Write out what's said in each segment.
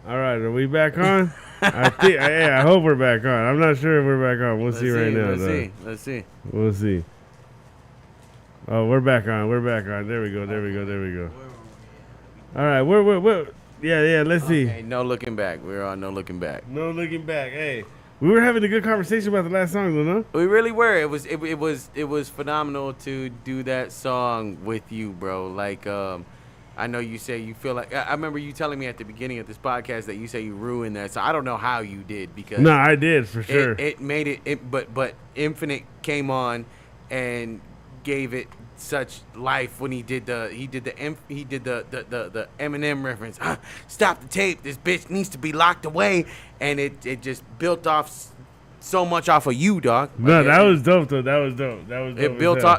All right, are we back on? I hope we're back on. I'm not sure if we're back on. We'll see right now. Let's see. We'll see. Oh, we're back on. There we go. All right, we're. Yeah. Let's see. Okay, no looking back. We're on no looking back. No looking back. Hey, we were having a good conversation about the last song, though, no? We really were. It was phenomenal to do that song with you, bro. Like, I know you say you feel like. I remember you telling me at the beginning of this podcast that you say you ruined that. So I don't know how you did because. No, I did for sure. It made it. But Infinite came on and gave it such life when he did the Eminem reference. Stop the tape. This bitch needs to be locked away, and it just built off so much off of you, dog. No, that was dope though. That was dope.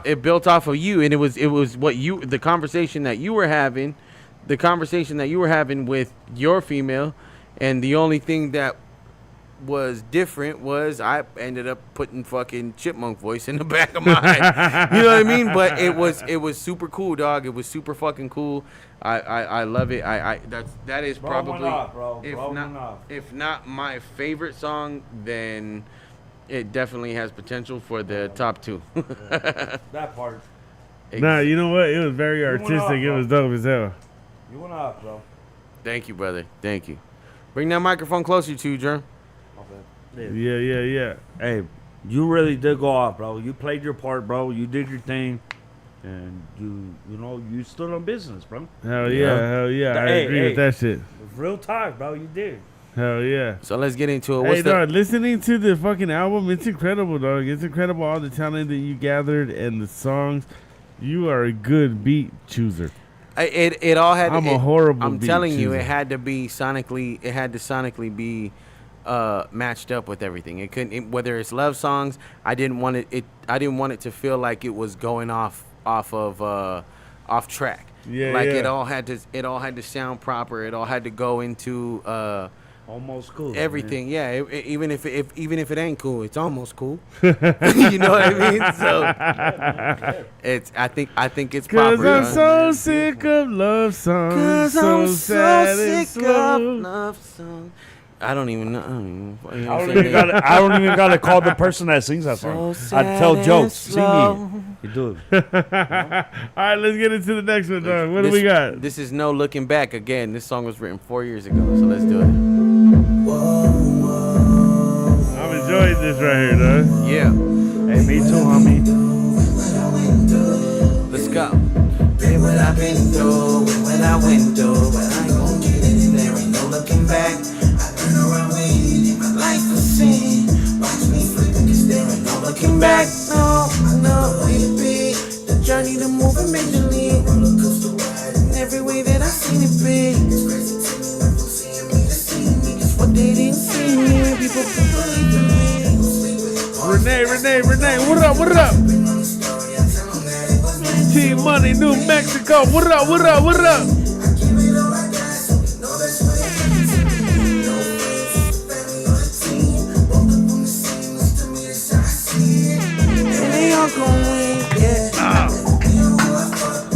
It built off of you, and it was what you the conversation that you were having with your female, and the only thing that was different was I ended up putting fucking chipmunk voice in the back of my head. You know what I mean? But it was super cool, dog. It was super fucking cool. I love it. That is probably if not my favorite song, then it definitely has potential for the top two. That part. Nah, you know what? It was very artistic. It was dope as hell. You went off, bro. Thank you, brother. Thank you. Bring that microphone closer to you, Jerm. Yeah. Hey, you really did go off, bro. You played your part, bro. You did your thing, and you stood on business, bro. Hell yeah. I agree with that shit. Real talk, bro. You did. Hell yeah. So let's get into it. Dog, listening to the fucking album, it's incredible, dog. It's incredible all the talent that you gathered and the songs. You are a good beat chooser. It all had. I'm a horrible. I'm beat telling you, chooser. it had to sonically be matched up with everything. It couldn't. Whether it's love songs, I didn't want it to feel like it was going off track. Yeah. It all had to sound proper. It all had to go into almost cool. Everything. Man. Yeah. Even if it ain't cool, it's almost cool. You know what I mean? So I think it's proper. 'Cause I'm so sick of love songs. 'Cause so I'm sad so and sick of slow. love songs. I don't even know. I don't even gotta call the person that sings that song. I tell jokes. See me. You do it. All right, let's get into the next one, dog. What do we got? This is No Looking Back. Again, this song was written 4 years ago, so let's do it. I'm enjoying this right here, dog. Yeah. Hey, me too, homie. Let's go. What I've been through, what I went through, but I ain't gon' get it. There ain't no looking back. Life a sin. Watch me flip, 'cause there ain't no looking back. No, I know it be the journey to move and make the lead. Roller coaster ride in every way that I seen it be. It's crazy to me when people seeing me, they see me. Just what they didn't see me. People believe in me. Renee, what up? T-Money, New Mexico, what up?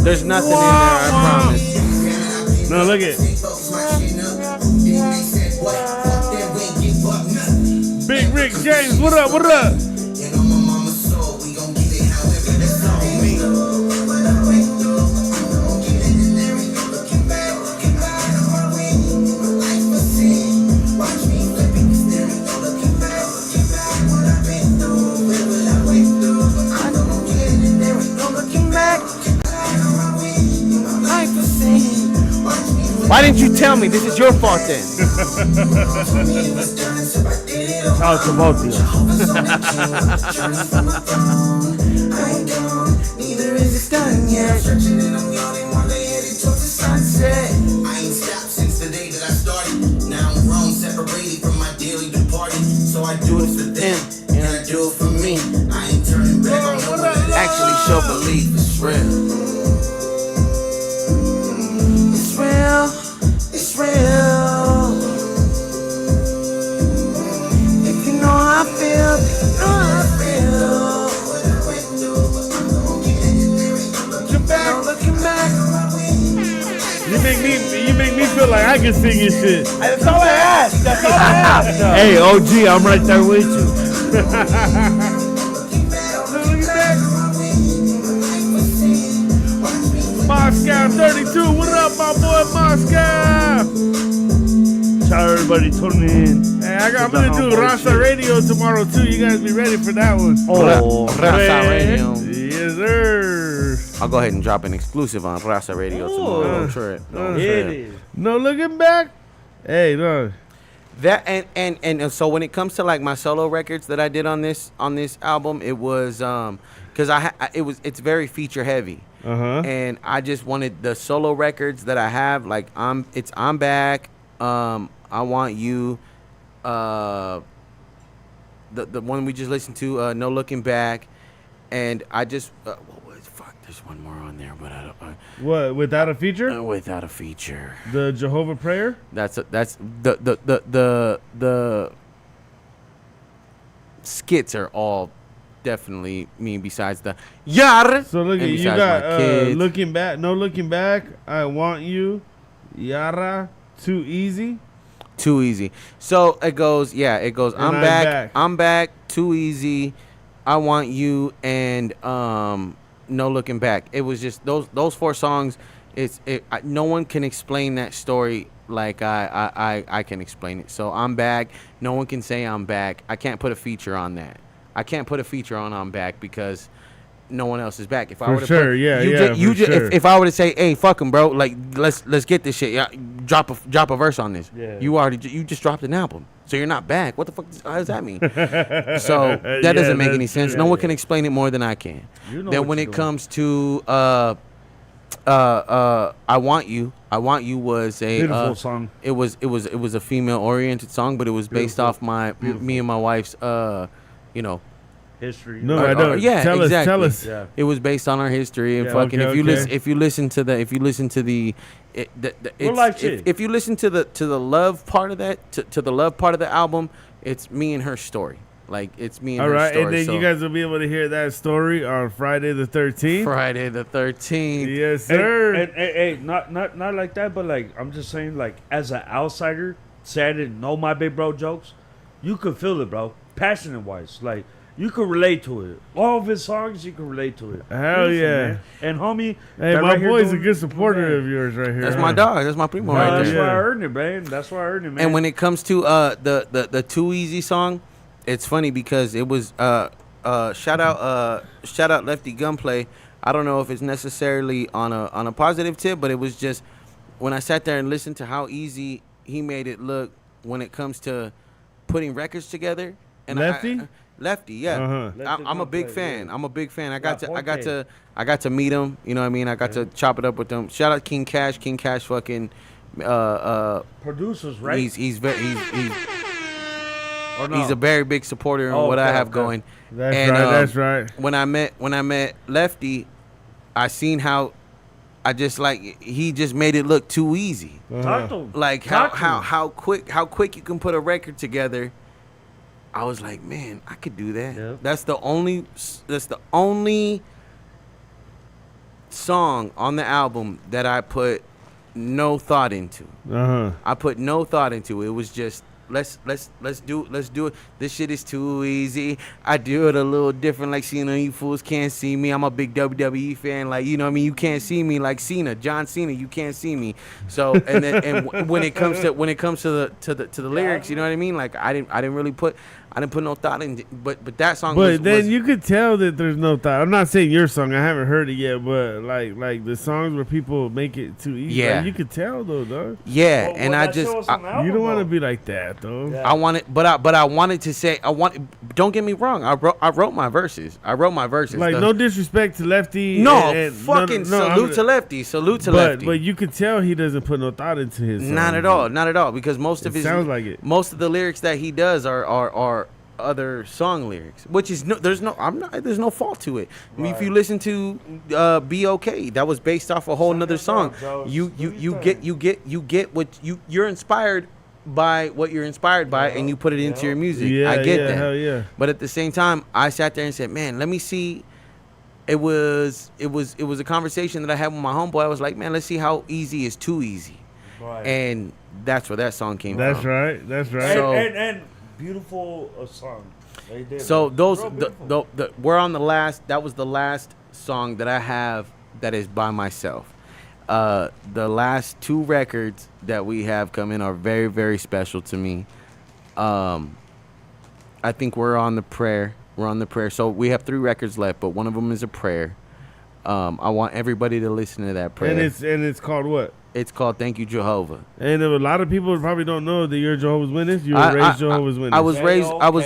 There's nothing in there, I promise. No, look at Big Rick James, what up? Why didn't you tell me? This is your fault then. Talk to both of you. Neither is it done yet. I ain't stopped since the day that I started. Now I'm grown, separated from my daily departed. So I do it for them, and I do it for me. I ain't turning back on no one. Actually, show belief is real. It's real. If you know how I feel, You make me feel feel like I can sing your shit. That's all I ask. That's all I ask. Hey, OG, I'm right there with you. Moscow 32, what up, my boy Moscow? Shout out everybody tuning in. Hey, I'm gonna do Rasa Radio tomorrow too. You guys be ready for that one. Oh, Rasa Radio. Yes, sir. I'll go ahead and drop an exclusive on Rasa Radio tomorrow. Don't trip. Don't it trip. is. No looking back. Hey, no. That and so when it comes to like my solo records that I did on this album, it was because it's very feature heavy. And I just wanted the solo records that I have, like I'm Back, I Want You, the one we just listened to, No Looking Back, and I just there's one more on there, but I don't. What, without a feature? Without a feature. The Jehovah Prayer? That's the skits are all definitely me besides the yar. So look at you got Looking Back, No Looking Back, I Want You, Yara, Too Easy. Too Easy. So it goes, I'm back, Too Easy, I Want You, and No Looking Back. It was just those 4 songs. No one can explain that story like I can explain it. So I'm back. No one can say I'm back. I can't put a feature on that. I can't put a feature on I'm back because no one else is back. If I were to if I were to say, hey, fuck him, bro, like let's get this shit. Yeah, drop a verse on this. Yeah. You just dropped an album, so you're not back. What the fuck does that mean? So that doesn't make any sense. No one can explain it more than I can. Then when it comes to I Want You was a beautiful song. It was a female oriented song, but it was based off me and my wife's history. No, I don't. Yeah, tell exactly. us. Yeah. It was based on our history and Yeah, fucking. okay, If you listen to the if you listen to the love part of that to the love part of the album, it's me and her story. Like it's me and All her right, story. and then so you guys will be able to hear that story on Friday the 13th. Friday the 13th. Yes, sir. And hey, not like that, but like I'm just saying, like as an outsider, say I didn't know my big bro jokes, you could feel it, bro. Passionate wise, like you could relate to it. All of his songs, you could relate to it. Hell yeah. Man. And homie, Hey, that my right here boy's a doing- good supporter of yours right here. That's my dog. That's my primo No, right that's there. why I Yeah. earned it, man. That's why I earned it, man. And when it comes to the Too Easy song, it's funny because it was shout out Lefty Gunplay. I don't know if it's necessarily on a positive tip, but it was just when I sat there and listened to how easy he made it look when it comes to putting records together. And Lefty? Lefty, yeah. Uh-huh. I'm a big Gunplay, fan. yeah. I'm a big fan. I Yeah, got Ponte. to meet him. You know what I mean? I got to chop it up with him. Shout out King Cash. King Cash fucking Producers, right? he's Or no? He's a very big supporter of what I have going. That's And, right. That's right. When I met Lefty, I seen how I just like he just made it look too easy. Talk to him. Like Talk to him. how quick you can put a record together. I was like, man, I could do that. Yeah. That's the only song on the album that I put no thought into. Uh-huh. I put no thought into it. It was just let's do it. This shit is too easy. I do it a little different, like Cena. You fools can't see me. I'm a big WWE fan. Like, you know what I mean? You can't see me like Cena, John Cena. You can't see me. So when it comes to the lyrics, you know what I mean? Like I didn't put no thought in it. But that song But then was you could tell that there's no thought. I'm not saying your song. I haven't heard it yet, but like the songs where people make it too easy. Yeah. Like, you could tell though, dog. yeah, Well, and that I shit just was on the album, You don't want to though. be like that though. Yeah. I wanted, but I wanted to say don't get me wrong. I wrote my verses. Like The- no disrespect to Lefty. No, and fucking salute to Lefty. Salute to but Lefty. but you could tell he doesn't put no thought into his songs. Not at all. Because most of It his sounds like it. most of the lyrics that he does are other song lyrics, which is there's no fault to it. I mean, if you listen to "Be Okay," that was based off a whole nother song. You get what you're inspired by what you're inspired by, and you put it into your music. Yeah, I get yeah, that. hell yeah. But at the same time, I sat there and said, "Man, let me see." It was a conversation that I had with my homeboy. I was like, "Man, let's see how easy is too easy." Right. And that's where that song came That's from. right. That's right. So- and beautiful song. They did. So man. those Real the, beautiful. we're on the last. That was the last song that I have that is by myself. The last 2 records that we have coming are very, very special to me. I think we're on the prayer. We're on the prayer. So we have 3 records left, but one of them is a prayer. I want everybody to listen to that prayer. And it's called what? It's called Thank You, Jehovah. And a lot of people probably don't know that you're a Jehovah's Witness. You were raised Jehovah's Witness. I was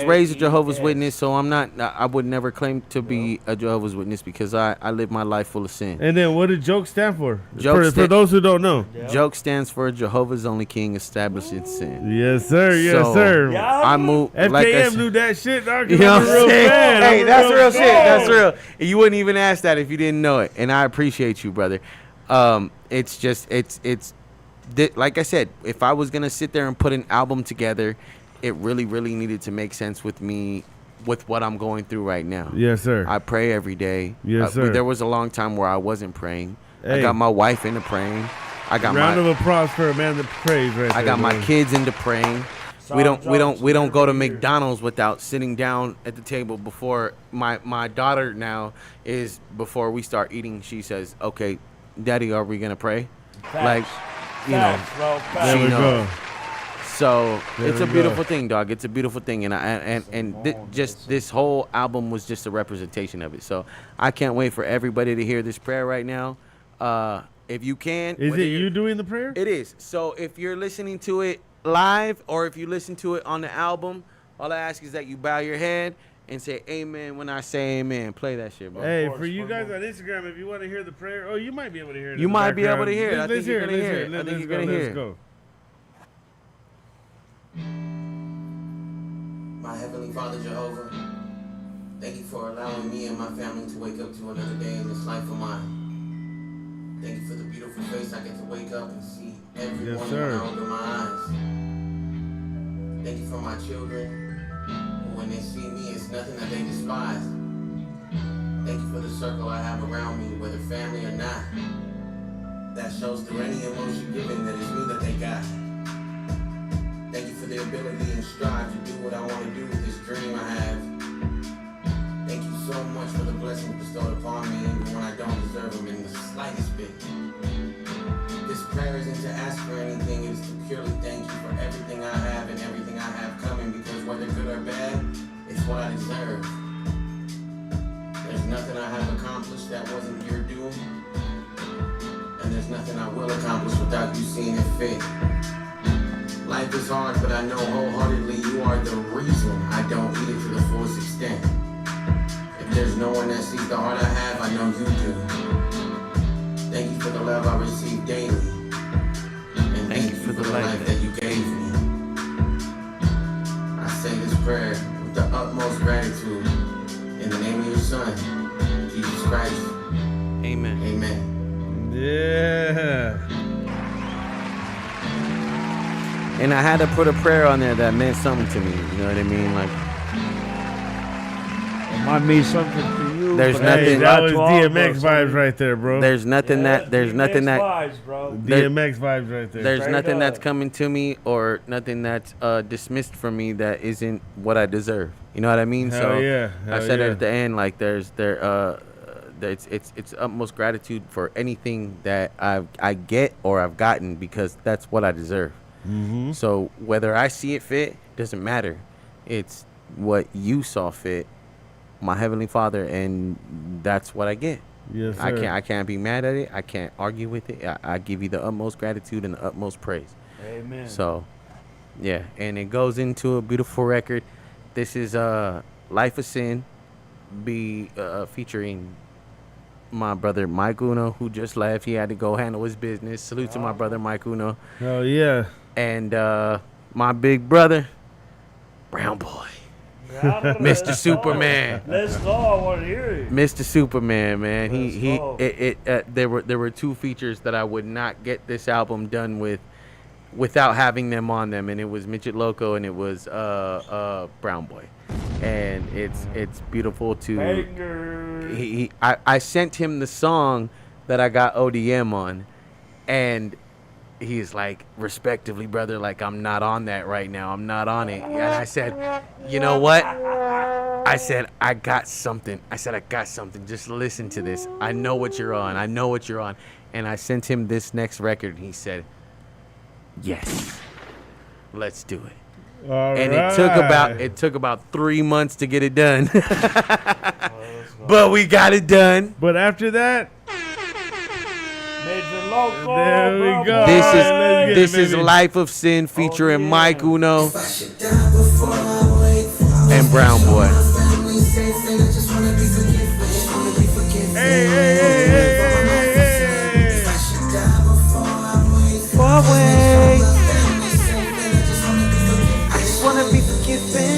raised a Jehovah's J-O-K-E-S. Witness, so I would never claim to be a Jehovah's Witness because I live my life full of sin. And then what did Joke stand for? Joke For those who don't know. Yeah. Joke stands for Jehovah's Only King Established in Sin. Yes, sir. Yes, So, sir. Yeah. I moved FKM like I said, knew that shit, dog. 'cause you know I'm what a I'm real saying? fan. Hey, I'm a that's real shit. fan. That's real. You wouldn't even ask that if you didn't know it, and I appreciate you, brother. It's just like I said, if I was gonna sit there and put an album together, it really, really needed to make sense with me, with what I'm going through right now. Yes, sir. I pray every day. Yes, sir. There was a long time where I wasn't praying. I Hey. got my wife into praying. I got Round my of applause for a man that prays right I there, got my man. kids into praying. We don't go to McDonald's without sitting down at the table before my daughter now is before we start eating. She says, "Okay, Daddy, are we gonna pray?" Facts. Like, you know. Facts, bro. Facts. There we She go. knows. So There it's we a go. beautiful thing, dog. It's a beautiful thing, just this whole album was just a representation of it. So I can't wait for everybody to hear this prayer right now. If you can, Is whether it you're- you doing the prayer? It is. So if you're listening to it live or if you listen to it on the album, all I ask is that you bow your head and say amen when I say amen. Play that shit, bro. Hey, course, for you bro. guys on Instagram, if you want to hear the prayer, you might be able to hear it. You in the might be able background. to hear it. I think Let's you're hear it. gonna Let's hear hear it. it. I think Let's you're go. gonna hear Let's it. go. My Heavenly Father Jehovah, thank you for allowing me and my family to wake up to another day in this life of mine. Thank you for the beautiful face I get to wake up and see every Yes, morning sir. when I open my eyes. Thank you for my children, who when they see me, it's nothing that they despise. Thank you for the circle I have around me, whether family or not. That shows through any emotion given that it's me that they got. Thank you for the ability and strive to do what I want to do with this dream I have. Thank you so much for the blessings bestowed upon me, even when I don't deserve them in the slightest bit. This prayer isn't to ask for anything, it is to purely thank you for everything I have and everything I have coming, because whether good or bad, it's what I deserve. There's nothing I have accomplished that wasn't your doing, and there's nothing I will accomplish without you seeing it fit. Life is hard, but I know wholeheartedly you are the reason I don't eat it to the fullest extent. If there's no one that sees the heart I have, I know you do. Thank you for the love I receive daily. And thank you for the life that you gave me. I say this prayer with the utmost gratitude. In the name of your Son, Jesus Christ. Amen. Amen. Yeah. And I had to put a prayer on there that meant something to me. You know what I mean? Like, It might mean something to you. There's but nothing- Hey, it's that not was to all of DMX us. vibes right there, bro. there's nothing Yeah, there's nothing DMX that vibes, bro. there- DMX vibes right there. there's Straight nothing that's up. coming to me or nothing that's dismissed from me that isn't what I deserve. You know what I mean? Hell So yeah. I Hell said yeah. it at the end, like it's utmost gratitude for anything that I get or I've gotten, because that's what I deserve. Mm-hmm. So whether I see it fit doesn't matter. It's what you saw fit, my Heavenly Father, and that's what I get. Yes, sir. I can't be mad at it. I can't argue with it. I give you the utmost gratitude and the utmost praise. Amen. So, yeah, and it goes into a beautiful record. This is Life of Sin, featuring my brother Mike Uno, who just left. He had to go handle his business. Salute to my brother Mike Uno. Hell yeah. And my big brother, Brown Boy, Mr. Superman. Let's go. I want to hear it. Mr. Superman, man. Let's go. There were 2 features that I would not get this album done without having them on them, and it was Midget Loco and it was Brown Boy. And it's beautiful to Banger. I sent him the song that I got ODM on, and he's like, respectively, brother, like, I'm not on that right now. I'm not on it. And I said, you know what? I said, I got something. Just listen to this. I know what you're on. And I sent him this next record. And he said, yes, let's do it. All And right. it took about 3 months to get it done. But we got it done. But after that, Major Loco. there we bro. go. This All right, let's get is it, baby. Life of Sin featuring yeah. Mike Uno If I should die before I wake, and Brown Boy. family safe, and I just wanna be forgiven. Hey, hey, hey, hey, hey, If I should die before I wake, Forward. family safe, and I just wanna be forgiven. I just wanna be forgiven.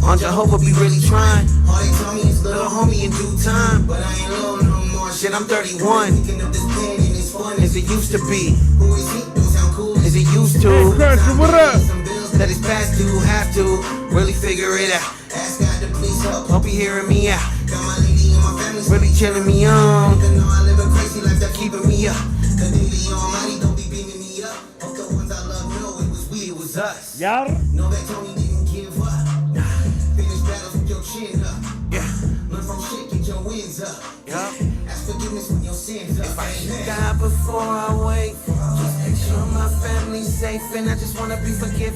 On Jehovah be really trying. All they told me is little homie in due time, but I ain't little no more. Shit, I'm 31. Thinking of this pain and it's fun. As it used to be. Who is he? Don't sound cool. As it used to. Crusher, what up? Some bills That is past due. Have to really figure it out. ask God to please help. Hope you hearing me out. Got my lady and my family Really chilling me on. even though I live a crazy life that keeping me up. The daily almighty don't be beaming me up. Hope the ones I love know it was we, it was us. Yar. Know that Tony didn't give up. Finish battles with your chin up. Yeah. Learn from shit, get your wins up. Yeah. Ask forgiveness when your sins up. If I should die before I wake, just make sure my family's safe, and I just wanna be forgiven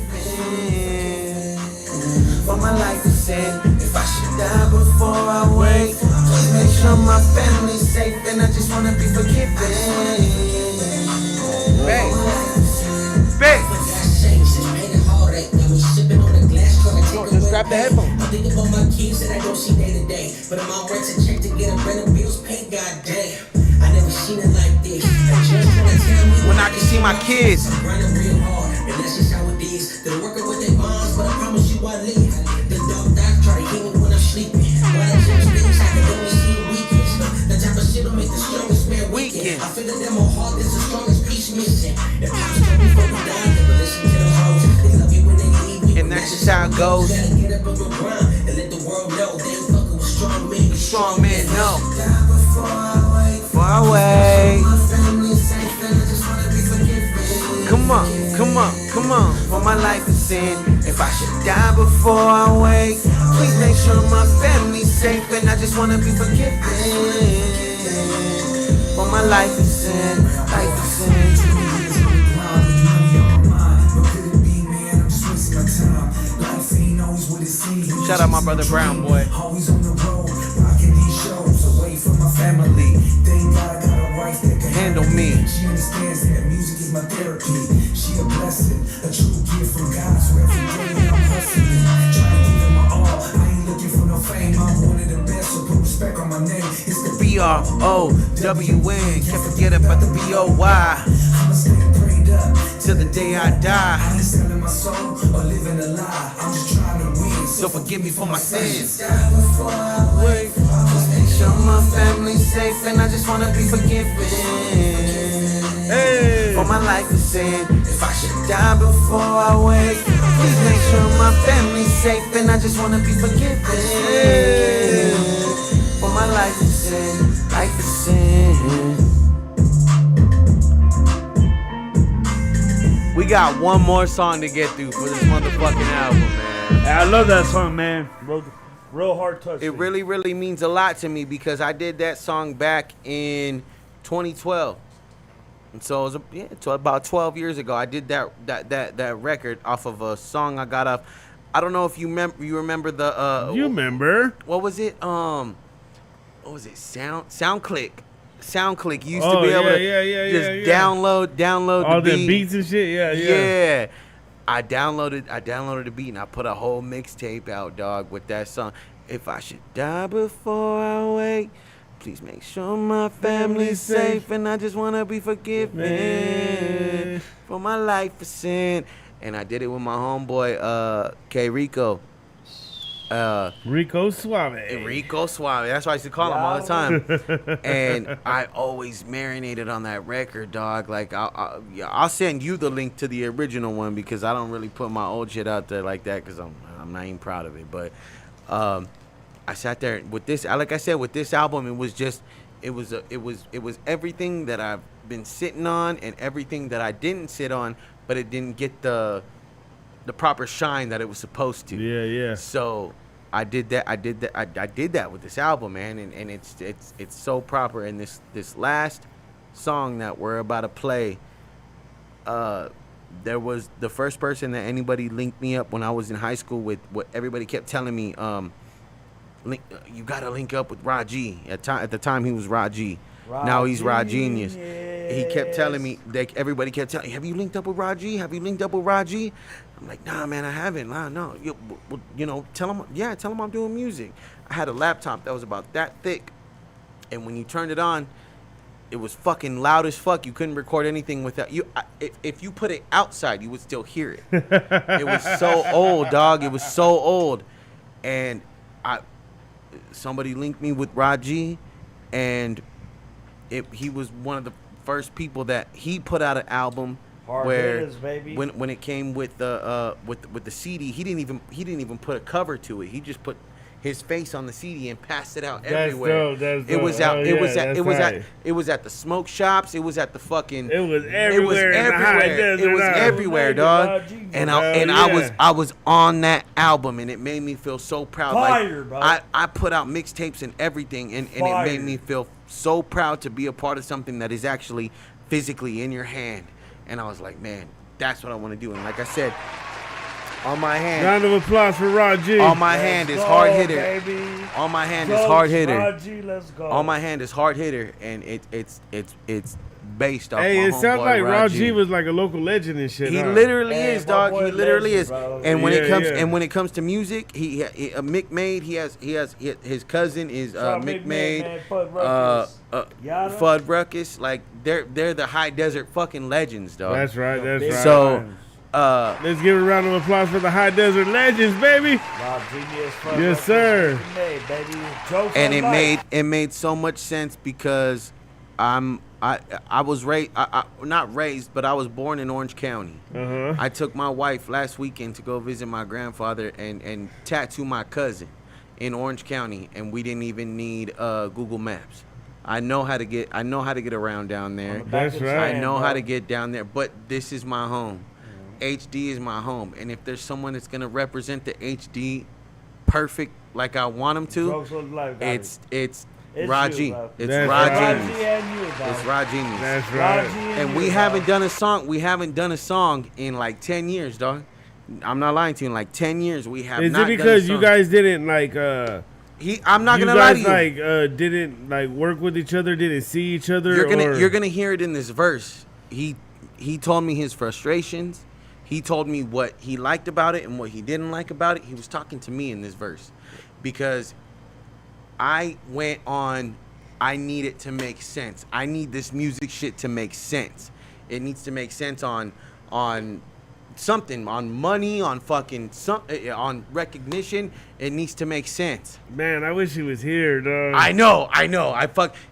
for my life is sin. If I should die before I wake, just make sure my family's safe, and I just wanna be forgiven. Babe, babe, just grab the headphone. I think about my kids that I don't see day to day, but I'm on rent to check to get a rent and bills paid. Goddamn, I never seen it like this. I just wanna tell me When I can see my kids. I'm grinding real hard, and that's just how it is. They're working with their moms, but I promise you I live. The dog doc try to hit me when I'm sleeping. While I change things, I can only see weekends. The type of shit'll make the strongest man weaken. I feel that they're more hard, there's the strongest piece missing. If pops told me fucking die, never listen to them hoes. They love you when they leave you. And that's just how it goes. You gotta get up on your grind and let the world know they ain't fucking with strong men. Strong men, no. Die before I wake. Far away. My family's safe and I just wanna be forgiven. Come on, come on, come on. For my life is sin. If I should die before I wake, please make sure my family's safe, and I just wanna be forgiven. For my life is sin, life is sin. Shout out my brother Brown Boy. Always on the road, rocking these shows away from my family. Thank God I got a wife that can Handle me. She understands that music is my therapy. She a blessing, a true gift from God. So every day I'm hustling, trying to give it my all. I ain't looking for no fame. I'm one of the best, so put respect on my name. It's the BROWN. Can't forget about the BOY. I'ma stay prayed up Till the day I die. I ain't selling my soul or living a lie. I'm just trying to win. So forgive me for my sins. Die before I wake. Just make sure my family's safe, and I just wanna be forgiven. Hey. For my life is sin. If I should die before I wake, please make sure my family's safe, and I just wanna be forgiven. For my life is sin, life is sin. We got one more song to get through for this motherfucking album, man. Hey, I love that song, man. Real hard touch. It really, really means a lot to me because I did that song back in 2012. And so it was about 12 years ago. I did that record off of a song I got off. I don't know if you remember the You remember? what was it? What was it? SoundClick. SoundClick used Oh, to be able to yeah. download All the the beat. beats and shit. Yeah. Yeah. I downloaded the beat and I put a whole mixtape out, dog, with that song. If I should die before I wake, please make sure my family's safe, and I just wanna be forgiven Man. for my life of sin. And I did it with my homeboy K Rico. Rico Suave. Rico Suave. That's what I used to call him all the time. And I always marinated on that record, dog. Like, I'll send you the link to the original one because I don't really put my old shit out there like that because I'm not even proud of it. But I sat there with this. Like I said, with this album, it was everything that I've been sitting on and everything that I didn't sit on, but it didn't get the proper shine that it was supposed to. Yeah, yeah. So I did that. I did that with this album, man, and it's so proper. And this last song that we're about to play, there was the first person that anybody linked me up when I was in high school with. What everybody kept telling me, you gotta link up with Raji. At the time he was Raji. Now he's Rajinius. He kept telling me, everybody kept telling, have you linked up with Raji? Have you linked up with Raji? I'm like, nah, man, I haven't. Nah, no. Tell him I'm doing music. I had a laptop that was about that thick, and when you turned it on, it was fucking loud as fuck. You couldn't record anything without you. If you put it outside, you would still hear it. It was so old, dog. It was so old, and somebody linked me with Raji, and he was one of the first people that he put out an album where when it came with the CD, he didn't even put a cover to it. He just put his face on the CD and passed it out everywhere. That's it was out. It was at the smoke shops. It was at the fucking. It was everywhere. It was everywhere, dog. And I was on that album, and it made me feel so proud. Fire, bro. I put out mixtapes and everything, and it made me feel so proud to be a part of something that is actually physically in your hand. And I was like, man, that's what I want to do. And like I said, on my hand. Round of applause for Raji. On my hand is hard hitter. Baby. On my hand is hard hitter. Raji, let's go. On my hand is hard hitter, and it's based off. Hey, my it sounds homeboy like Raji. Raji was like a local legend and shit. He huh? literally Hey, is, my dog. boy He literally legend, is. bro. And when Yeah. it comes to music, he Mick Made. He has his cousin is Mick Made. Man, Fudd Ruckus. Yada? Fudd Ruckus. Like they're the high desert fucking legends, dog. That's right. That's right. So let's give a round of applause for the High Desert Legends, baby. Yes, sir. And it made so much sense because I was raised, not raised, but I was born in Orange County. Uh-huh. I took my wife last weekend to go visit my grandfather and tattoo my cousin in Orange County, and we didn't even need Google Maps. I know how to get around down there. That's right. I know how to get down there, but this is my home. HD is my home, and if there's someone that's gonna represent the HD perfect like I want them to, it's Raji. You, It's That's Raji. Right. It's Raji. That's right. And we haven't done a song. We haven't done a song in like 10 years, dog. I'm not lying to you. In like 10 years, we have Is not it done a because you song. guys didn't like I'm not you gonna lie to guys you. like didn't like work with each other, didn't see each other? You're gonna hear it in this verse. He told me his frustrations. He told me what he liked about it and what he didn't like about it. He was talking to me in this verse because I went on, I need it to make sense. I need this music shit to make sense. It needs to make sense on something, on money, on fucking on recognition. It needs to make sense. Man, I wish he was here, dog. I know.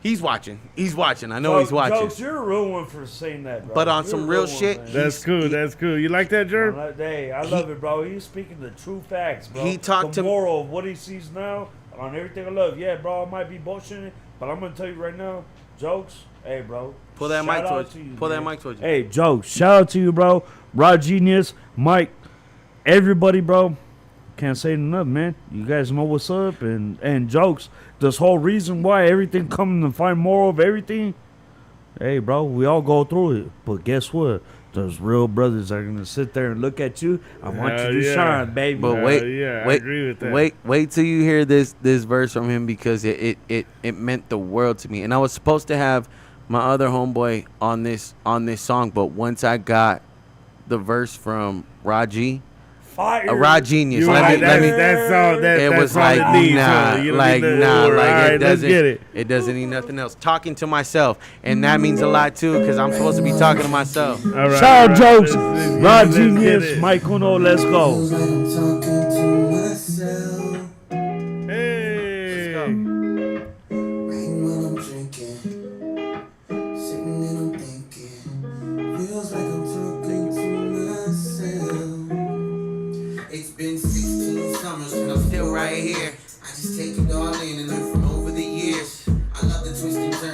He's watching. I know he's watching. Jokes, you're a real one for saying that, bro. But on You're some a real one, shit, man. That's cool. That's cool. You like that, Jerm? Hey, I love it, bro. He's speaking the true facts, bro. He talked the to- moral of what he sees now on everything I love. Yeah, bro, I might be bullshitting, but I'm gonna tell you right now, Jokes. Hey, bro. Pull that shout mic out towards to you. you. Pull that man. mic towards you. Hey, Jokes. Shout out to you, bro. Raw Genius, Mike, everybody, bro. Can't say enough, man. You guys know what's up, and Jokes. This whole reason why everything coming to find moral of everything. Hey, bro, we all go through it, but guess what? Those real brothers are gonna sit there and look at you. I want Hell you to yeah. shine, baby. But wait, yeah, I wait, agree with that. wait till you hear this verse from him because it meant the world to me. And I was supposed to have my other homeboy on this song, but once I got the verse from Raji, Fire. a Rod Genius, You were let like, me. that's all. It That's was all like it needs, nah, huh? You don't like need nah, no more. like All right, it let's doesn't. get it. It doesn't need nothing else. Talking to myself, and that means a lot too, because I'm supposed to be talking to myself. All right, Shout out all right, Jokes. let's Rod get Genius, it. Mike Uno, let's go. Feels like I'm talking to myself. Hey. Rain while I'm drinking, sitting and I'm thinking. Feels like I'm talking to myself. It's been 16 summers and I'm still right here. I just take it all in and learn from over the years. I love the twists and turns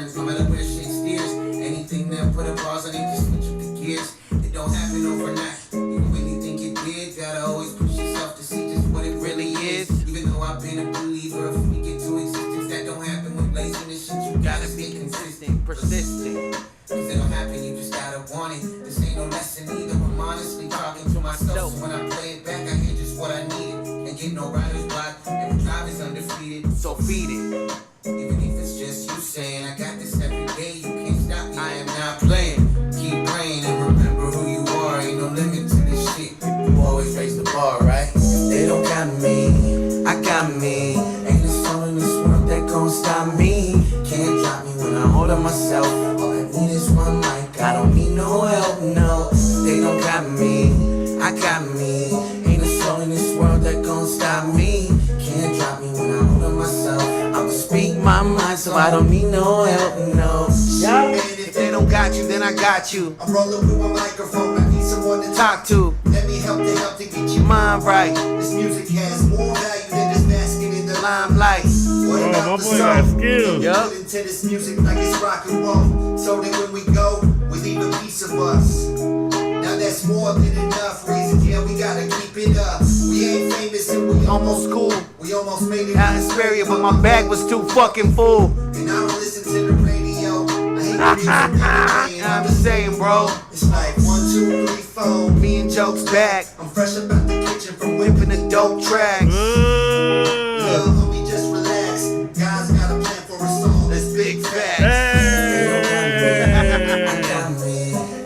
want it. This ain't no lesson either. I'm honestly talking to myself. So when I play it back, I hear just what I needed. Can't get no writer's block. Every drive is undefeated. So feed it. Even if it's just you saying, I got this every day. You can't stop me. I am not playing. Keep praying and remember who you are. Ain't no limit to this shit. You always raise the bar, right? They don't got me. I got me. Ain't a soul in this world that gon' stop me. Can't drop me when I hold on myself. All I need is one mic. I don't need no help, no. They don't got me. I got me. Ain't a soul in this world that gon' stop me. Can't drop me when I hold on myself. I'ma speak my mind, so I don't need no help, no. Yeah. If they don't got you, then I got you. I'm rolling with my microphone. I need someone to talk to. Let me help to get your mind right. This music has more value than this basket in the limelight. What Oh, about my the boy got soul? skills. Yup. Put into this music like it's rock and roll. So that when we go, we leave a piece of us. Now that's more than enough reason. Yeah, we gotta keep it up. We ain't famous and we almost cool. We almost made it out of Asperia, but my bag was too fucking full. And I don't listen to the radio. I hate the music that they I'm just saying, bro. It's like 1, 2, 3, 4. Me and Jokes back. I'm fresh up out the kitchen from whipping the dope tracks. Little homie, just relax. God's got a plan for us all. That's big facts.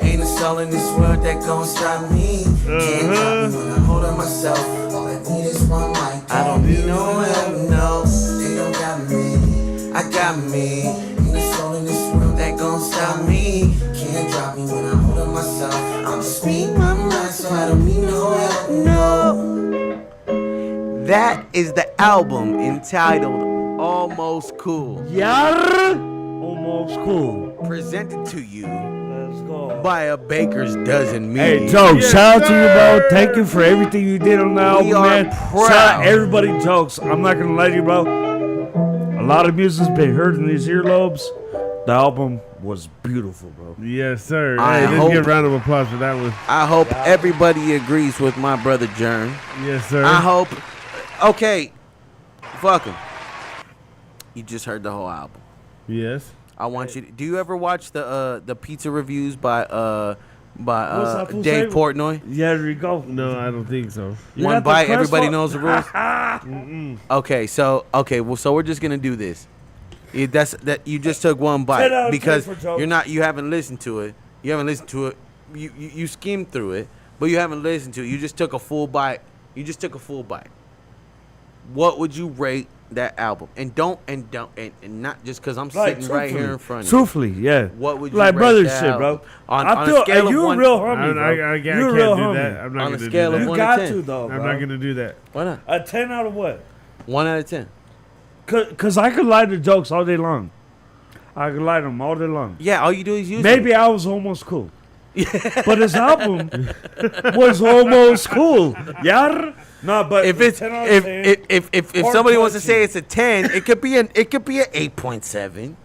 Ain't a soul in this world that gon' stop me. Can't drop me when I hold on myself. All I need is one mic. I don't need no help, no. They don't got me. I got me. Ain't a soul in this world that gon' stop me. Can't drop me when I hold on myself. I'ma speak my mind, so I don't need no help, no. That is the album entitled Almost Cool, Yar. Almost cool. presented to you Let's go. by a baker's dozen media. Hey, Jokes, Yes, shout out to you, bro. sir. Thank you for everything you did on the album, are man. proud. Shout out everybody, Jokes. I'm not gonna lie to you, bro. A lot of music's been heard in these earlobes. The album was beautiful, bro. Yes, sir. I Hey, let's hope- give a round of applause for that one. I hope everybody agrees with my brother Jern. Yes, sir. I hope. Okay, fuck him. You just heard the whole album. Yes. I want you. Do you ever watch the pizza reviews by What's that fool Dave say? Portnoy? Yeah, there you go. No, I don't think so. You One got the bite, crust everybody one? knows the rules. Okay, so we're just gonna do this. You just took one 10 bite out of 10 because for Joe. you haven't listened to it. You haven't listened to it. You skimmed through it, but you haven't listened to it. You just took a full bite. What would you rate that album? And not just because I'm Like, sitting right here in front of you. Truthfully, yeah. What would you like rate brother that shit, bro? album? On I a feel scale of you a 1 real I, homie, bro. I You a can't real do homie. that. I'm not On going a to do scale of that. You 1 to got 10. to though, bro. I'm not going to do that. Why not? A 10 out of what? 1 out of 10. Cause I could lie to Jokes all day long. I could lie to him all day long. Yeah, all you do is use Maybe I was almost cool. But his album was almost cool. Yar? No, but If it's 10 out of 10, if Or somebody wants to punchy. say it's a 10, it could be an 8.7.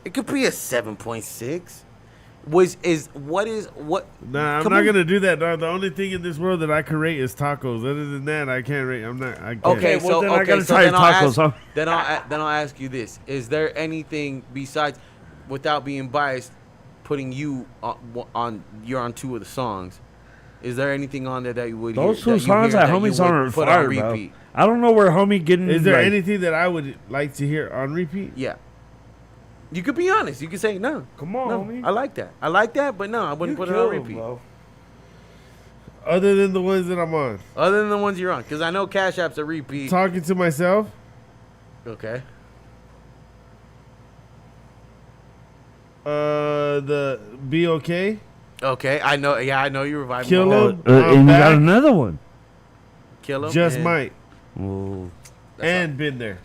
It could be a 7.6. What? Nah, I'm Come not on. going to do that, dog. The only thing in this world that I can rate is tacos. Other than that, I can't rate. I can't. Okay, well, then I gotta so try then tacos, huh? Then I'll ask you this: is there anything besides, without being biased, putting you on you're on 2 of the songs? Is there anything on there that you would those hear, two songs that you homies would on are put fire, on bro. repeat? I don't know where homie getting. Is there like, anything that I would like to hear on repeat? Yeah. You could be honest. You could say no. Come on, No, homie. I like that, but no, I wouldn't put it on repeat. bro. Other than the ones that I'm on. Other than the ones you're on, because I know Cash App's a repeat. Talking to myself. Okay. The Be Okay. Okay, I know. Yeah, I know you were vibing. Kill with 'em. that. I'm And you got back. another one. Kill 'em. Just and- might. Ooh. And been there.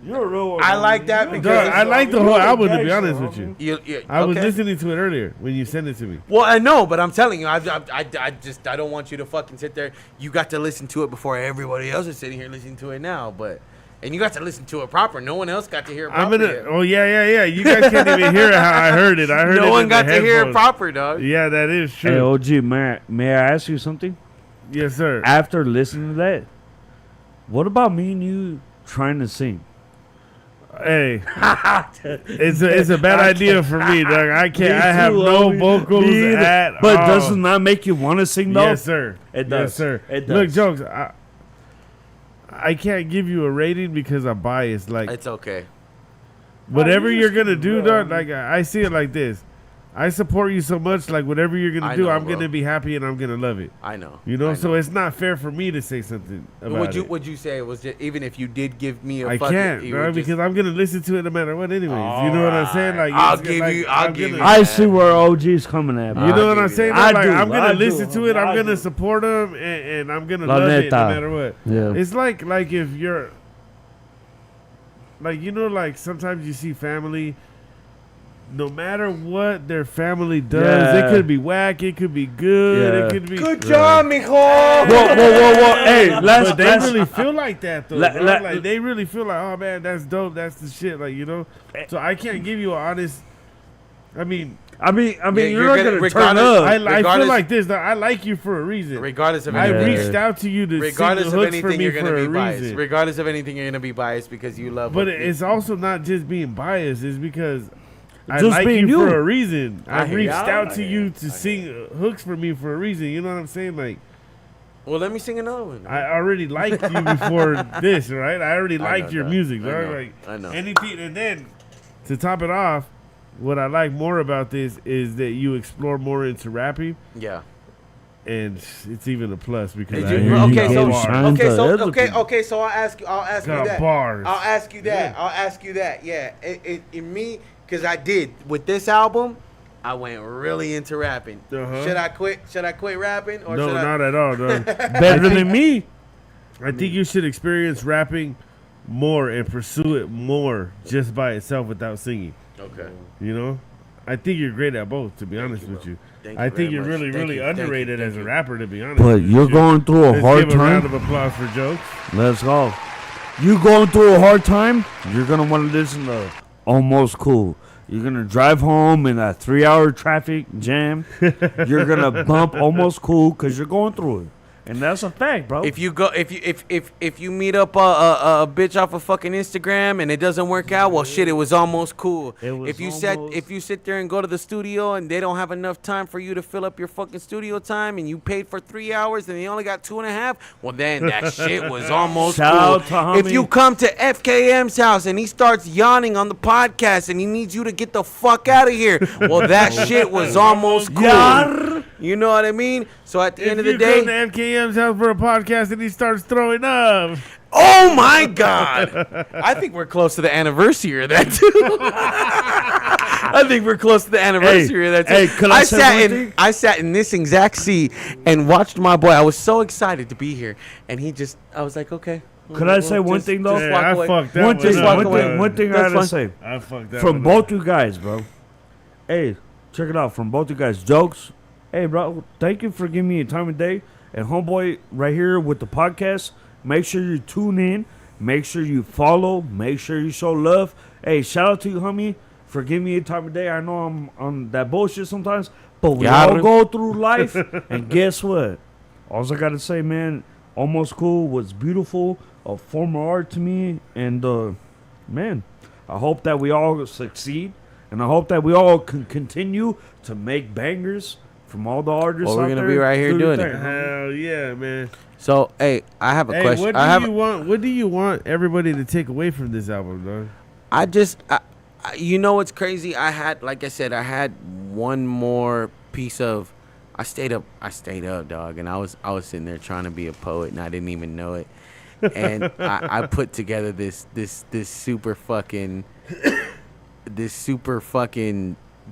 You're a real one. I homie. like that You're a because Dog, I like the you're whole a album, to be gangster, honest with homie. you. I was okay. listening to it earlier when you sent it to me. Well, I know, but I'm telling you, I don't want you to fucking sit there. You got to listen to it before everybody else is sitting here listening to it now, and you got to listen to it proper. No one else got to hear it I'm proper. gonna. yet. Oh yeah. You guys can't even hear how I heard it. I heard it. No one in got the to hear it headphones. proper, dog. Yeah, that is Hey, true. OG, may I ask you something? Yes, sir. After listening to that, what about me and you trying to sing? Hey, it's a bad idea for me, dog. I can't. I have no vocals at But all. does it not make you want to sing though? Yes, sir. It does. Yes, sir. It Look, does. Jokes. I can't give you a rating because I'm biased. Like It's okay. whatever you you're just gonna keep do, going. dog. Like I see it like this. I support you so much. Like whatever you're gonna I do, know, I'm bro. gonna be happy and I'm gonna love it. I know. You know, I so it's not fair for me to say something about it. Would you say it was just, even if you did give me a I fucking, can't, you bro, would just- because I'm gonna listen to it no matter what, anyways. You know what I'm saying? Like, I'll it's give like, you- I'm I'll give gonna- you- I see where OG's coming at. You Bro. know what give I'm you saying? that. Like, I do, I'm gonna I listen do, to it. I'm I gonna do. support them, and I'm gonna La love it no neta. matter what. Yeah. It's like if you're like, you know, like sometimes you see family. No matter what their family does, Yeah. it could be whack, it could be good, Yeah. it could be. Good job, mijo. Whoa. Hey, But they really feel like that though. Let- bro. let- Like they really feel like, oh man, that's dope, that's the shit. Like, you know. So I can't give you an honest. I mean, I mean, Yeah, you're you're not gonna- gonna turn regardless- up. I feel regardless- like this. That I like you for a reason. Regardless of I anything, reached out to you to regardless sing of the hooks for anything, me you're for gonna a be biased. reason. Regardless of anything, you're gonna be biased because you love. But what- it's also not just being biased. It's because I Just like being you you. for a reason. I I hear reached ya. out to you to sing hooks for me for a reason. You know what I'm saying? Like, well, let me sing another one. I already liked you before this, right? I already liked know your that. music, I right? know. Like I know. anything, and then to top it off, what I like more about this is that you explore more into rapping, Yeah. and it's even a plus because Did I you- hear okay, got so- bars. shine to other Okay. So I'll ask you. I'll ask you Got that. bars. I'll ask you that. Yeah. I'll ask you that. Yeah. In me, because I did with this album, I went really into rapping. Uh-huh. Should I quit? Should I quit rapping or No, should I? not at all. No. Better than me. I think you should experience rapping more and pursue it more just by itself without singing. Okay. You know, I think you're great at both. To be honest you, with bro. you, Thank I you think very you're much. really, Thank really you, thank you, underrated thank as a you. rapper. To be honest, But with you're you. going through a Let's hard give a round time. of applause for Jokes. Let's go. You going through a hard time? You're gonna want to listen to Almost Cool. You're gonna drive home in a 3-hour traffic jam. You're gonna bump Almost Cool because you're going through it, and that's a fact, bro. If you go, if you meet up a bitch off of fucking Instagram and it doesn't work out, well, shit, it was almost cool. It was if you sit there and go to the studio and they don't have enough time for you to fill up your fucking studio time and you paid for 3 hours and they only got 2.5, well then that shit was almost Shout cool. out to homie. If you come to FKM's house and he starts yawning on the podcast and he needs you to get the fuck out of here, well that shit was almost cool. Yar. You know what I mean? So at the end of the If day. you come to FKM's house for a podcast and he starts throwing up, Oh my God! I think we're close to the anniversary of that too. I think we're close to the anniversary of that too. hey, could I say one thing? I sat in this exact seat and watched my boy. I was so excited to be here, and I was like, okay. Could I say one thing, though? Just yeah, walk I away. fucked that one one thing, up. walk away. one thing I That's gotta fine. say I fucked that from one up. both you guys, bro. Hey, check it out. From both you guys, Jokes. Hey, bro, thank you for giving me a time of day. And homeboy, right here with the podcast. Make sure you tune in. Make sure you follow. Make sure you show love. Hey, shout out to you, homie, for giving me a time of day. I know I'm on that bullshit sometimes, but we Got all him. go through life. And guess what? All I gotta say, man, Almost Cool was beautiful, a form of art to me, and man, I hope that we all succeed, and I hope that we all can continue to make bangers from all the artists. Well, we're out gonna there. be right here Do their doing it. thing. Hell yeah, man. So, hey, I have a Hey, question. what do you want everybody to take away from this album, dog? You know what's crazy? I had one more piece of. I stayed up, dog, and I was sitting there trying to be a poet, and I didn't even know it. And I put together this super fucking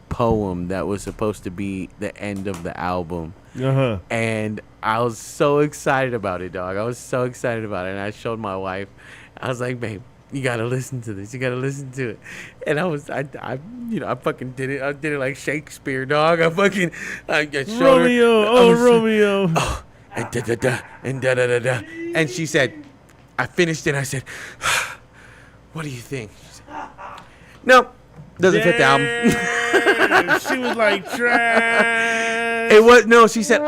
poem that was supposed to be the end of the album. Uh-huh. And I was so excited about it, dog. I was so excited about it. And I showed my wife. I was like, babe, you gotta listen to this. You gotta listen to it. And I fucking did it. I did it like Shakespeare, dog. I showed Romeo, her. Romeo. And da-da-da, and da-da-da-da. And she said, I finished it. I said, what do you think? She said, no, doesn't fit the album. Damn, she was like trash. It was, no, she said,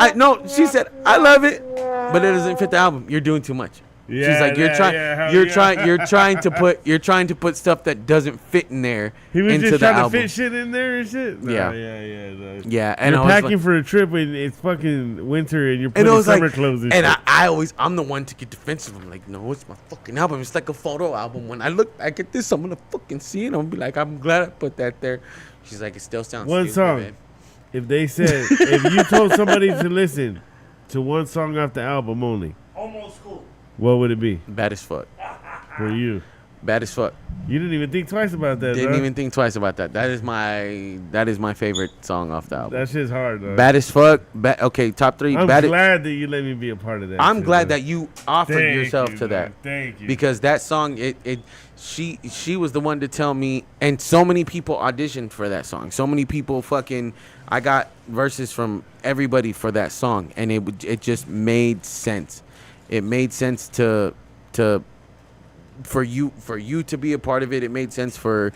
I love it, but it doesn't fit the album. You're doing too much. Yeah, She's like, hell you're yeah. trying to put stuff that doesn't fit in there He was into just the trying album. to fit shit in there and shit. No, Yeah. yeah. No. Yeah, and You're I was packing like, for a trip when it's fucking winter and you're and putting it was summer like, clothes and and shit. I'm the one to get defensive. I'm like, no, it's my fucking album. It's like a photo album. When I look back at this, I'm gonna fucking see it. I'm gonna be like, I'm glad I put that there. She's like, it still sounds One stupid, song. man. If they said, if you told somebody to listen to one song off the album only, Almost cool. what would it be Bad as fuck. for you? Bad as fuck. You didn't even think twice about that, Didn't though. even think twice about that. That is my favorite song off the album. That shit's hard, though. Bad as fuck. Okay, top 3. I'm Bad. glad that you let me be a part of that. I'm shit, glad though. that you offered Thank yourself you, to that. man. Thank you. Because that song, she was the one to tell me, and so many people auditioned for that song. So many people I got verses from everybody for that song, and it just made sense. It made sense for you to be a part of it. It made sense for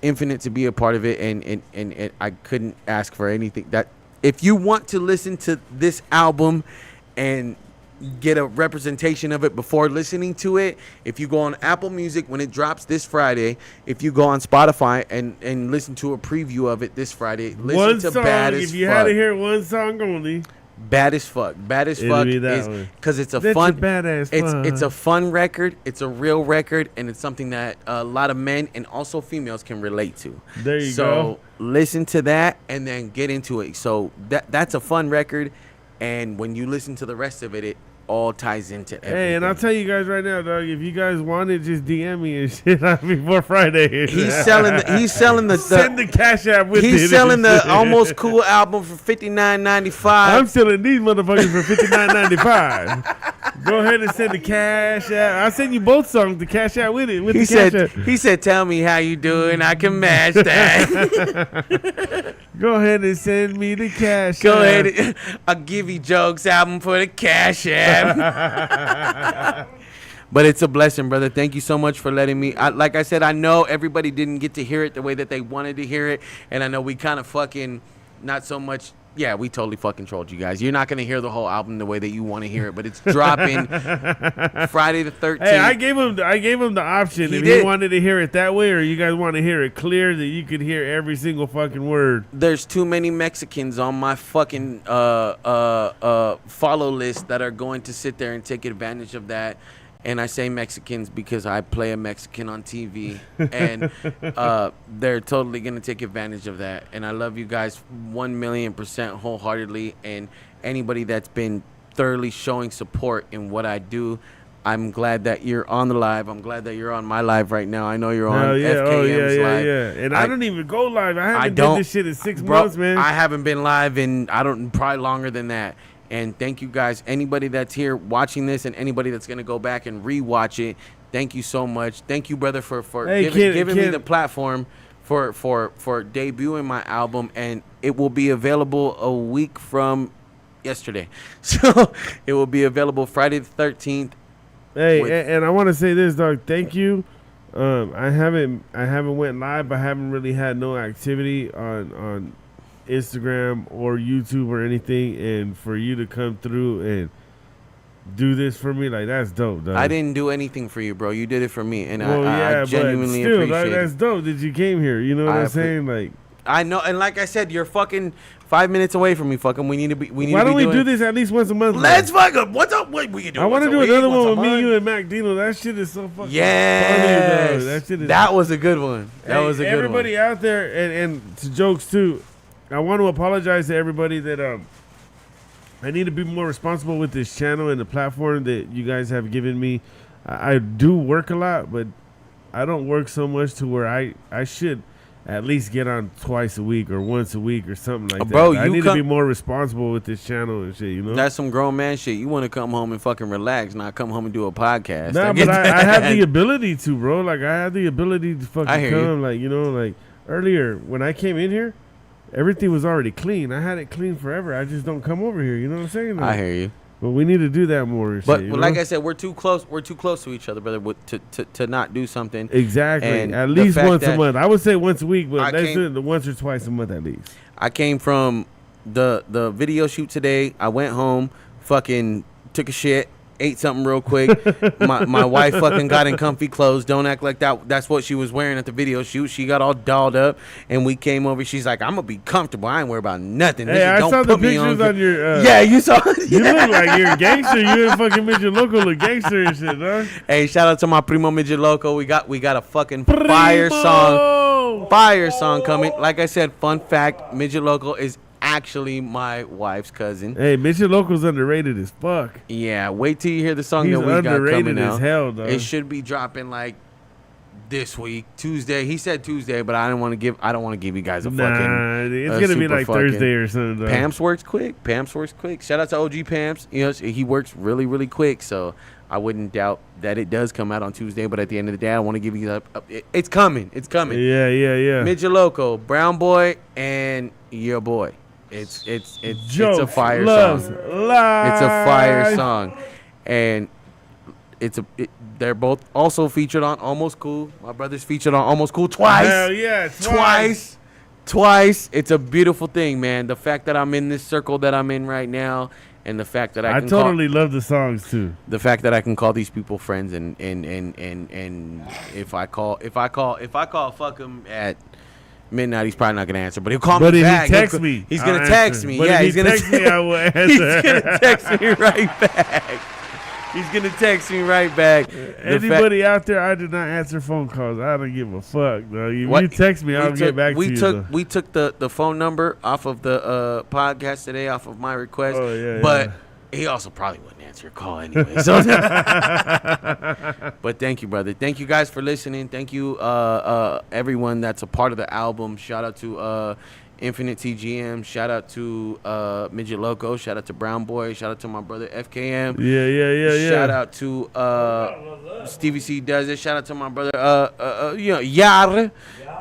Infinite to be a part of it, and I couldn't ask for anything. That if you want to listen to this album and get a representation of it before listening to it, if you go on Apple Music when it drops this Friday, if you go on Spotify and listen to a preview of it this Friday, listen one to song, Bad as if you Fuck. had to hear one song only, Bad as fuck. Bad as It'll fuck be that is one. because it's a That's fun. a badass It's fun. a fun record. It's a real record, and it's something that a lot of men and also females can relate to. There you so go. listen to that and then get into it. So that's a fun record, and when you listen to the rest of it, it all ties into everything. Hey, and I'll tell you guys right now, dog. If you guys want it, just DM me and shit before Friday. He's selling the Send the cash app with it. he's selling the Almost Cool album for $59.95. I'm selling these motherfuckers for $59.95. Go ahead and send the cash app. I'll send you both songs, the cash app with it. With He the cash said, app. he said, tell me how you doing. I can match that. Go ahead and send me the cash Go app. ahead. I'll give you Jokes album for the cash app. But it's a blessing, brother. Thank you so much for letting me. Like I said, I know everybody didn't get to hear it the way that they wanted to hear it. And I know we kind of fucking, not so much. Yeah, we totally fucking trolled you guys. You're not going to hear the whole album the way that you want to hear it, but it's dropping Friday the 13th. Hey, I gave him the option He if did. he wanted to hear it that way, or you guys want to hear it clear that you could hear every single fucking word. There's too many Mexicans on my fucking follow list that are going to sit there and take advantage of that. And I say Mexicans because I play a Mexican on TV, and they're totally going to take advantage of that. And I love you guys 1,000,000% wholeheartedly. And anybody that's been thoroughly showing support in what I do, I'm glad that you're on the live. I'm glad that you're on my live right now. I know you're on Hell yeah, FKM's live. yeah. And I don't even go live. I haven't don't- did this shit in 6 Bro, months, man. I haven't been live in probably longer than that. And thank you guys, anybody that's here watching this, and anybody that's gonna go back and rewatch it. Thank you so much. Thank you, brother, for Hey, giving me Ken. the platform for debuting my album, and it will be available a week from yesterday. So it will be available Friday the 13th. Hey, with- and I want to say this, dog. Thank you. I haven't went live. I haven't really had no activity on Instagram or YouTube or anything, and for you to come through and do this for me, like, that's dope, dog. I didn't do anything for you, bro. You did it for me, and Well, I genuinely but still, appreciate it. that's dope that you came here. You know what I I'm saying? Like, I know, and like I said, you're fucking 5 minutes away from me. Fucking, we need to be. We need why to don't be we doing do this at least once a month? Let's man? fucking. What's up? What we can do? I want to once a do week, another once one a with me, month. you, and Mac Dino. That shit is so fucking Yes, funny, dog. That shit is. that was a good one. That Hey, was a good everybody one. out there, and to Jokes too. I want to apologize to everybody that I need to be more responsible with this channel and the platform that you guys have given me. I do work a lot, but I don't work so much to where I should at least get on twice a week or once a week or something like that. Bro, I you need come- to be more responsible with this channel and shit, you know? That's some grown man shit. You want to come home and fucking relax, not come home and do a podcast. Nah, get but I have that. the ability to, bro. Like, I have the ability to I fucking hear you. come. Like, you know, like earlier when I came in here, everything was already clean. I had it clean forever. I just don't come over here. You know what I'm saying? Like, I hear you. but we need to do that more. And But shit, you like know? I said, we're too close. We're too close to each other, brother, to not do something. Exactly. And At the least fact once a that month. I would say once a week, but I let's came- do it the once or twice a month at least. I came from the video shoot today. I went home, fucking took a shit, ate something real quick. my wife fucking got in comfy clothes. Don't act like that's what she was wearing at the video shoot. She got all dolled up, and we came over. She's like, I'm gonna be comfortable. I ain't worried about nothing. Hey, I don't saw the put me pictures on your. Yeah, you saw. You look like you're a gangster. You and fucking Midget Loco look gangster and shit, dog. Hey, shout out to my primo Midget Loco. We got a fucking fire song coming. Like I said, fun fact: Midget Loco is actually my wife's cousin. Hey, Midget Loco's underrated as fuck. Yeah, wait till you hear the song He's that we got underrated coming as out. hell, dog. It should be dropping like this week, Tuesday. He said Tuesday, but I don't want to give you guys a fucking. It's gonna be like Thursday or something. Dog. Pamps works quick. Shout out to OG Pamps. You know, he works really, really quick. So I wouldn't doubt that it does come out on Tuesday. But at the end of the day, I want to give you it's coming. It's coming. Yeah. Midget Loco, Brown Boy, and your boy. It's a fire song. It's a fire song, and they're both also featured on Almost Cool. My brother's featured on Almost Cool twice. Hell yeah, twice. It's a beautiful thing, man. The fact that I'm in this circle that I'm in right now, and the fact that I totally love the songs too. The fact that I can call these people friends, and if I call fuck him at midnight, he's probably not gonna answer, but he'll call me back. He's gonna text me. But Yeah, he's gonna text me. I will answer. He's gonna text me right back. He's gonna text me right back. Anybody out there, I do not answer phone calls. I don't give a fuck, though. If you text me, I'll get back to you. We took the phone number off of the podcast today, off of my request. Oh, yeah, but he also probably wouldn't answer your call anyway. So but thank you, brother. Thank you guys for listening. Thank you, everyone that's a part of the album. Shout out to Infinite TGM. Shout out to Midget Loco. Shout out to Brown Boy. Shout out to my brother FKM. Yeah. Shout out to Stevie C Does It. Shout out to my brother Yar.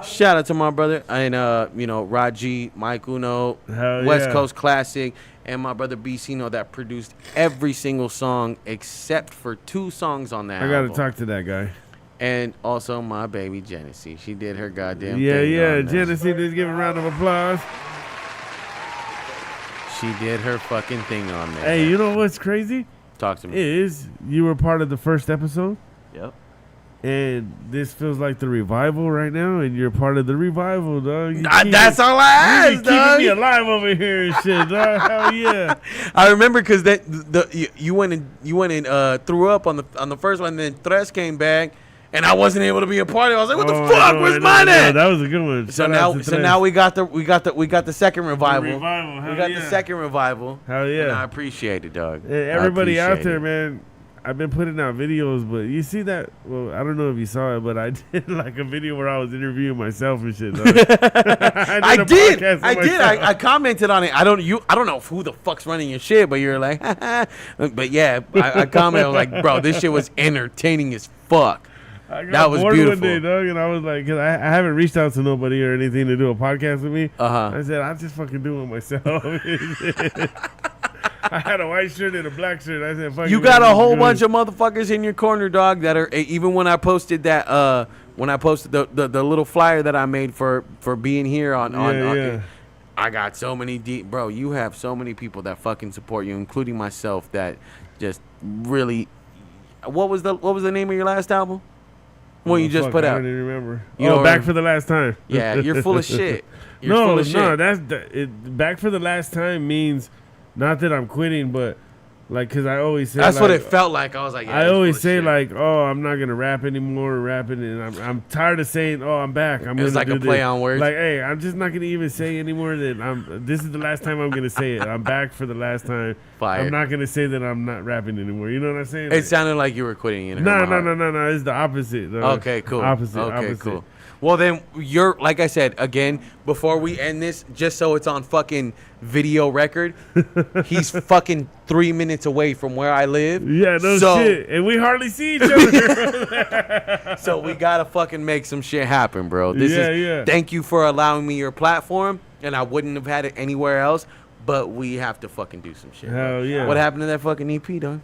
Shout out to my brother and Raji, Mike Uno, West Coast Classic, and my brother BCino that produced every single song except for 2 songs on that album. I gotta talk to that guy. And also my baby Genesee. She did her goddamn thing. Yeah. Genesee, just give a round of applause. She did her fucking thing on there. Hey, you know what's crazy? Talk to me. Is you were part of the first episode. Yep. And this feels like the revival right now, and you're part of the revival, dog. That's all I asked, dog. Keeping me alive over here and shit, dog. Hell yeah. I remember because you went and threw up on the first one, and then Tres came back. And I wasn't able to be a part of it. I was like, "What the fuck? Where's mine at?" That was a good one. So now we got the second revival. We got the second revival. Hell yeah! And I appreciate it, dog. Hey, everybody out there, man. I've been putting out videos, but you see that? Well, I don't know if you saw it, but I did like a video where I was interviewing myself and shit. I did. I commented on it. I don't know who the fuck's running your shit, but you're like, but yeah, I commented. I was like, bro, this shit was entertaining as fuck. That was beautiful. One day, dog, and I was like, cause I haven't reached out to nobody or anything to do a podcast with me. I said, I'll just fucking do it myself. I had a white shirt and a black shirt. I said, fuck you got a whole bunch of motherfuckers in your corner, dog, that are, even when I posted that, the little flyer that I made for being here on I got so many bro, you have so many people that fucking support you, including myself, that just really. What was the name of your last album? Well, you just put out. I don't even remember. Back for the Last time. Yeah, you're full of shit. No, Back for the Last time means not that I'm quitting, but like, cause I always say that's what it felt like. I was like, I always say like, oh, I'm not gonna rap anymore, and I'm tired of saying, oh, I'm back. It was like a play on words. Like, hey, I'm just not gonna even say anymore that this is the last time I'm gonna say it. I'm back for the last time. Fire. I'm not gonna say that I'm not rapping anymore. You know what I'm saying? It sounded like you were quitting. No. It's the opposite. Though. Okay, cool. Opposite. Cool. Well, then you're, like I said, again, before we end this, just so it's on fucking video record, he's fucking 3 minutes away from where I live. Yeah, shit. And we hardly see each other. So we gotta fucking make some shit happen, bro. Thank you for allowing me your platform, and I wouldn't have had it anywhere else, but we have to fucking do some shit. Hell yeah. What happened to that fucking EP, dog?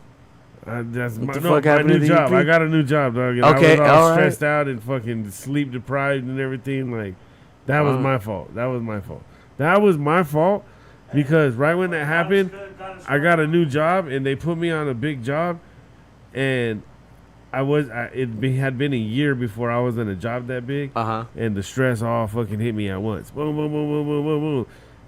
That's my new job. I got a new job, dog. And okay, I was all stressed out and fucking sleep deprived and everything. Like, that was my fault. That was my fault because right when that happened, I got a new job and they put me on a big job. and had been a year before I was in a job that big, and the stress all fucking hit me at once. Boom, boom, boom, boom, boom, boom, boom.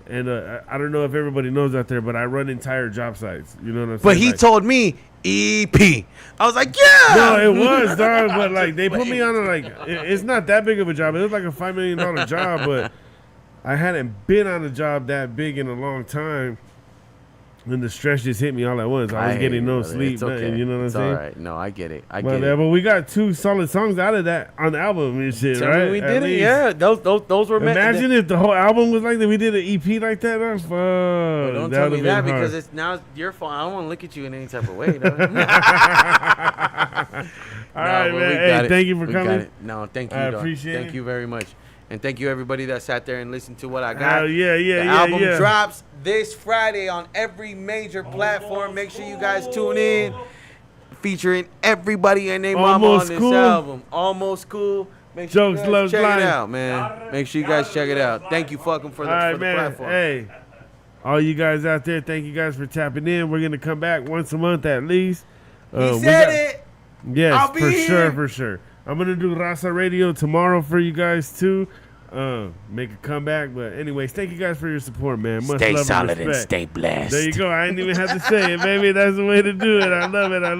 And I don't know if everybody knows out there, but I run entire job sites. You know what I'm saying? But he told me EP. I was like, yeah. No, it was, dog. But like they put me on it's not that big of a job. It was like a $5 million job, but I hadn't been on a job that big in a long time. And the stress just hit me all at once. I was getting no sleep. It's okay. Nothing, you know what I'm saying? All right. No, I get it. I But, get it. but we got 2 solid songs out of that on the album and shit, Tell right? me we At did it. least. Yeah, those were meant. Imagine if the whole album was like that. We did an EP like that. Oh, fuck. Well, don't That tell would've me been that hard. because it's now your fault. I don't want to look at you in any type of way. All right, man. Hey, thank you for coming. No, thank you. I dog. appreciate Thank it. you very much. And thank you, everybody that sat there and listened to what I got. Hell yeah, The album drops this Friday on every major platform. Make sure you guys tune in. Featuring everybody and their mama on this album. Almost Cool. Make sure you Jokes guys Loves check Life. it out, man. Make sure you guys check it out. Thank you fucking for the, All right, for the man. platform. Hey, all you guys out there, thank you guys for tapping in. We're going to come back once a month at least. He said it. Yes, I'll be for here. sure, for sure. I'm going to do Raza Radio tomorrow for you guys, too. Make a comeback. But anyways, thank you guys for your support, man. Much Stay love solid and and respect. stay blessed. There you go. I didn't even have to say it, baby. That's the way to do it. I love it. I love it.